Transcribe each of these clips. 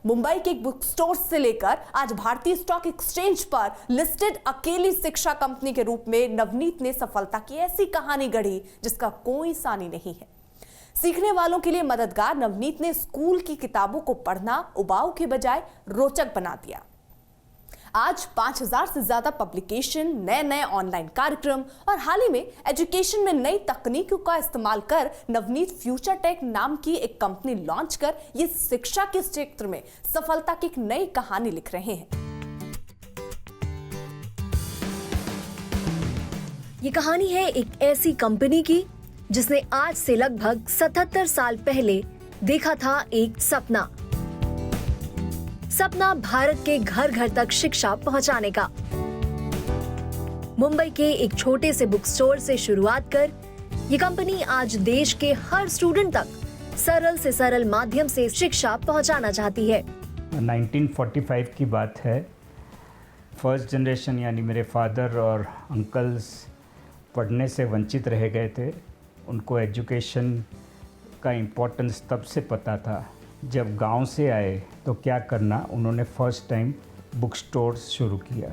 मुंबई के एक book store से लेकर आज भारतीय स्टॉक एक्सचेंज पर लिस्टेड अकेली शिक्षा कंपनी के रूप में नवनीत ने सफलता की ऐसी कहानी गढ़ी जिसका कोई सानी नहीं है। सीखने वालों के लिए मददगार नवनीत ने स्कूल की किताबों को पढ़ना उबाऊ के बजाय रोचक बना दिया। आज 5000 से ज्यादा पब्लिकेशन, नए ऑनलाइन कार्यक्रम और हाल ही में एजुकेशन में नई तकनीकों का इस्तेमाल कर नवनीत फ्यूचर टेक नाम की एक कंपनी लॉन्च कर ये शिक्षा के क्षेत्र में सफलता की एक नई कहानी लिख रहे हैं। ये कहानी है एक ऐसी कंपनी की जिसने आज से लगभग 77 साल पहले देखा था एक सपना भारत के घर घर तक शिक्षा पहुंचाने का। मुंबई के एक छोटे से बुक स्टोर से शुरुआत कर ये कंपनी आज देश के हर स्टूडेंट तक सरल से सरल माध्यम से शिक्षा पहुंचाना चाहती है। 1945 की बात है। फर्स्ट जनरेशन यानी मेरे फादर और अंकल्स पढ़ने से वंचित रह गए थे। उनको एजुकेशन का इम्पोर्टेंस तब से पता था। जब गांव से आए तो क्या करना, उन्होंने फर्स्ट टाइम बुक स्टोर शुरू किया।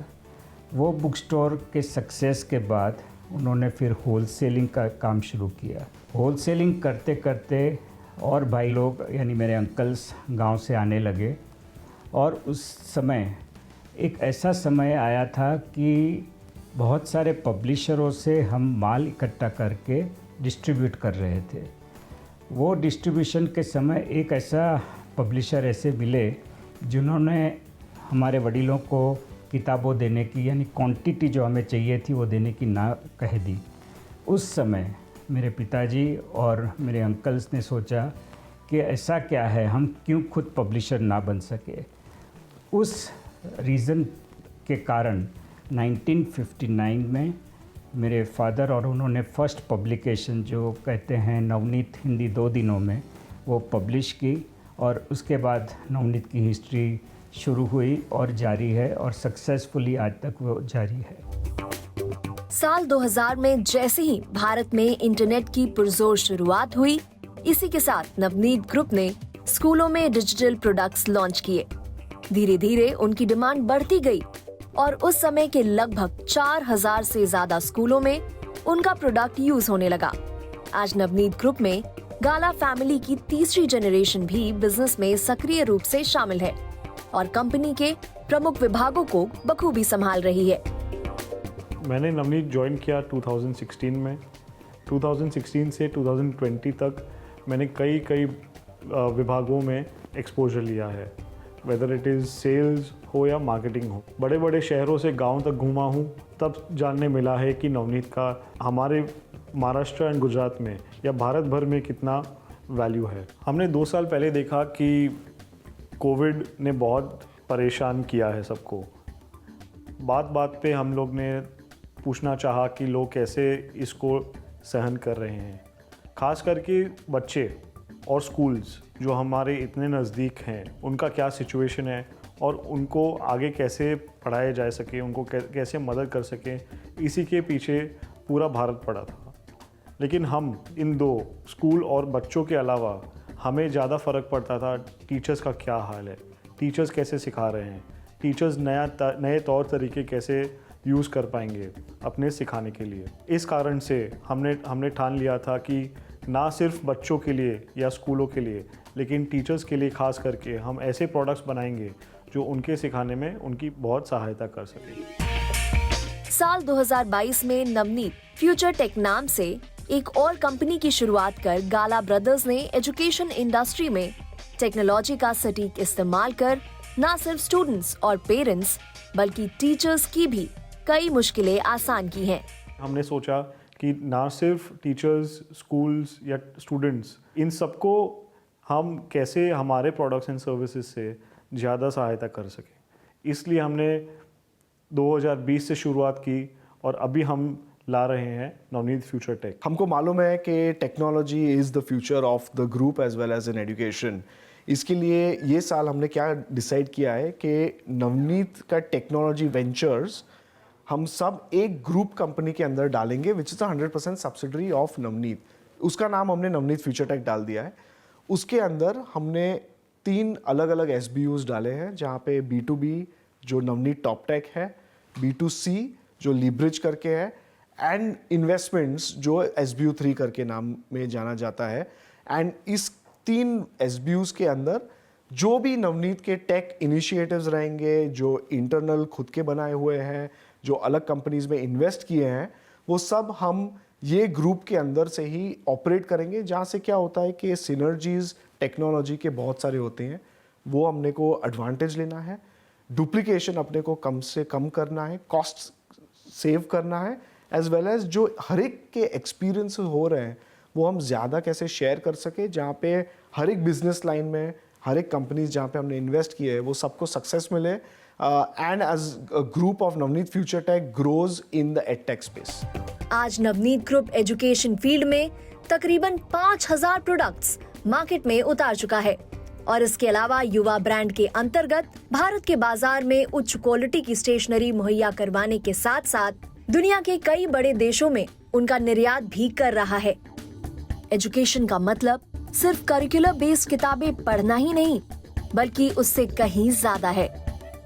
वो बुक स्टोर के सक्सेस के बाद उन्होंने फिर होलसेलिंग का काम शुरू किया। होलसेलिंग करते करते और भाई लोग यानी मेरे अंकल्स गांव से आने लगे और उस समय एक ऐसा समय आया था कि बहुत सारे पब्लिशरों से हम माल इकट्ठा करके डिस्ट्रीब्यूट कर रहे थे। वो डिस्ट्रीब्यूशन के समय एक ऐसा पब्लिशर ऐसे मिले जिन्होंने हमारे वडीलों को किताबों देने की यानी क्वांटिटी जो हमें चाहिए थी वो देने की ना कह दी। उस समय मेरे पिताजी और मेरे अंकल्स ने सोचा कि ऐसा क्या है, हम क्यों खुद पब्लिशर ना बन सके। उस रीज़न के कारण 1959 में मेरे फादर और उन्होंने फर्स्ट पब्लिकेशन जो कहते हैं नवनीत हिंदी 2 दिनों में वो पब्लिश की और उसके बाद नवनीत की हिस्ट्री शुरू हुई और जारी है और सक्सेसफुली आज तक वो जारी है। साल 2000 में जैसे ही भारत में इंटरनेट की पुरजोर शुरुआत हुई, इसी के साथ नवनीत ग्रुप ने स्कूलों में डिजिटल प्रोडक्ट्स लॉन्च किए। धीरे धीरे उनकी डिमांड बढ़ती गई और उस समय के लगभग 4000 से ज्यादा स्कूलों में उनका प्रोडक्ट यूज होने लगा। आज नवनीत ग्रुप में गाला फैमिली की तीसरी जनरेशन भी बिजनेस में सक्रिय रूप से शामिल है और कंपनी के प्रमुख विभागों को बखूबी संभाल रही है। मैंने नवनीत ज्वाइन किया 2016 में। 2016 से 2020 तक मैंने कई विभागों में एक्सपोजर लिया है, वेदर इट इज़ सेल्स हो या मार्केटिंग हो। बड़े बड़े शहरों से गांव तक घूमा हूँ, तब जानने मिला है कि नवनीत का हमारे महाराष्ट्र एंड गुजरात में या भारत भर में कितना वैल्यू है। हमने 2 साल पहले देखा कि कोविड ने बहुत परेशान किया है सबको। बात पे हम लोग ने पूछना चाहा कि लोग कैसे इसको सहन कर रहे हैं, खास करके बच्चे और स्कूल्स जो हमारे इतने नज़दीक हैं, उनका क्या सिचुएशन है और उनको आगे कैसे पढ़ाया जा सके, उनको कैसे मदद कर सकें, इसी के पीछे पूरा भारत पड़ा था। लेकिन हम इन 2 स्कूल और बच्चों के अलावा हमें ज़्यादा फ़र्क पड़ता था टीचर्स का क्या हाल है, टीचर्स कैसे सिखा रहे हैं, टीचर्स नए तौर तरीके कैसे यूज़ कर पाएंगे अपने सिखाने के लिए। इस कारण से हमने ठान लिया था कि ना सिर्फ बच्चों के लिए या स्कूलों के लिए, लेकिन टीचर्स के लिए खास करके हम ऐसे प्रोडक्ट्स बनाएंगे जो उनके सिखाने में उनकी बहुत सहायता कर सके। साल 2022 में नवनीत फ्यूचर टेक नाम से एक और कंपनी की शुरुआत कर गाला ब्रदर्स ने एजुकेशन इंडस्ट्री में टेक्नोलॉजी का सटीक इस्तेमाल कर न सिर्फ स्टूडेंट्स और पेरेंट्स बल्कि टीचर्स की भी कई मुश्किलें आसान की हैं। हमने सोचा कि ना सिर्फ टीचर्स, स्कूल्स या स्टूडेंट्स, इन सबको हम कैसे हमारे प्रोडक्ट्स एंड सर्विसेज से ज़्यादा सहायता कर सकें। इसलिए हमने 2020 से शुरुआत की और अभी हम ला रहे हैं नवनीत फ्यूचर टेक। हमको मालूम है कि technology is the future of the group as well as in education. इसके लिए ये साल हमने क्या डिसाइड किया है कि नवनीत का टेक्नोलॉजी वेंचर्स हम सब एक ग्रुप कंपनी के अंदर डालेंगे which is 100% subsidiary of Navneet. उसका नाम हमने नवनीत फ्यूचर टेक डाल दिया है। उसके अंदर हमने 3 अलग अलग SBUs डाले हैं, जहाँ पे B2B जो नवनीत टॉप टेक है, B2C जो लीब्रिज करके है, एंड इन्वेस्टमेंट्स जो SBU 3 करके नाम में जाना जाता है। एंड इस 3 SBUs के अंदर जो भी नवनीत के टेक इनिशिएटिव्स रहेंगे, जो इंटरनल खुद के बनाए हुए हैं, जो अलग कंपनीज में इन्वेस्ट किए हैं, वो सब हम ये ग्रुप के अंदर से ही ऑपरेट करेंगे, जहाँ से क्या होता है कि सिनर्जीज टेक्नोलॉजी के बहुत सारे होते हैं, वो हमने को एडवांटेज लेना है, डुप्लीकेशन अपने को कम से कम करना है, कॉस्ट सेव करना है, एज वेल एज जो हर एक के एक्सपीरियंस हो रहे हैं वो हम ज़्यादा कैसे शेयर कर सके, जहाँ पे हर एक बिजनेस लाइन में हर एक कंपनीज जहाँ पे हमने इन्वेस्ट किए है वो सबको सक्सेस मिले, and as a group of Navneet future tech grows in the edtech space. आज नवनीत ग्रुप एजुकेशन फील्ड में तकरीबन 5000 प्रोडक्ट्स मार्केट में उतार चुका है और इसके अलावा युवा ब्रांड के अंतर्गत भारत के बाजार में उच्च क्वालिटी की स्टेशनरी मुहैया करवाने के साथ साथ दुनिया के कई बड़े देशों में उनका निर्यात भी कर रहा है। एजुकेशन का मतलब सिर्फ करिकुलर बेस्ड किताबें पढ़ना ही नहीं, बल्कि उससे कहीं ज्यादा है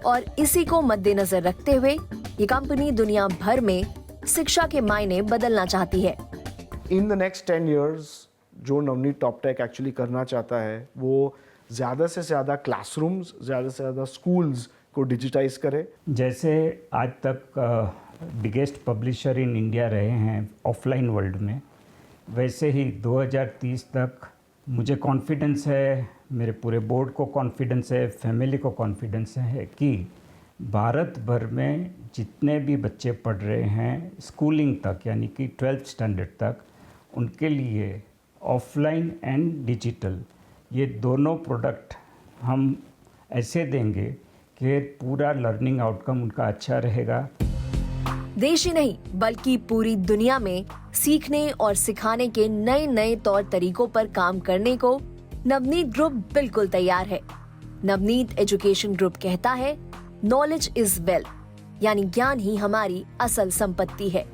और इसी को मद्देनजर रखते हुए ये कंपनी दुनिया भर में शिक्षा के मायने बदलना चाहती है। इन द नेक्स्ट 10 years जो नवनीत टॉप टेक एक्चुअली करना चाहता है वो ज़्यादा से ज़्यादा क्लासरूम्स, ज़्यादा से ज़्यादा स्कूल्स को डिजिटाइज करे। जैसे आज तक बिगेस्ट पब्लिशर इन इंडिया रहे हैं ऑफलाइन वर्ल्ड में, वैसे ही 2030 तक मुझे कॉन्फिडेंस है, मेरे पूरे बोर्ड को कॉन्फिडेंस है, फैमिली को कॉन्फिडेंस है कि भारत भर में जितने भी बच्चे पढ़ रहे हैं स्कूलिंग तक यानी कि 12th स्टैंडर्ड तक, उनके लिए ऑफलाइन एंड डिजिटल ये दोनों प्रोडक्ट हम ऐसे देंगे कि पूरा लर्निंग आउटकम उनका अच्छा रहेगा। देश ही नहीं बल्कि पूरी दुनिया में सीखने और सिखाने के नए नए तौर तरीकों पर काम करने को नवनीत ग्रुप बिल्कुल तैयार है। नवनीत एजुकेशन ग्रुप कहता है, नॉलेज इज वेल्थ, यानी ज्ञान ही हमारी असल संपत्ति है।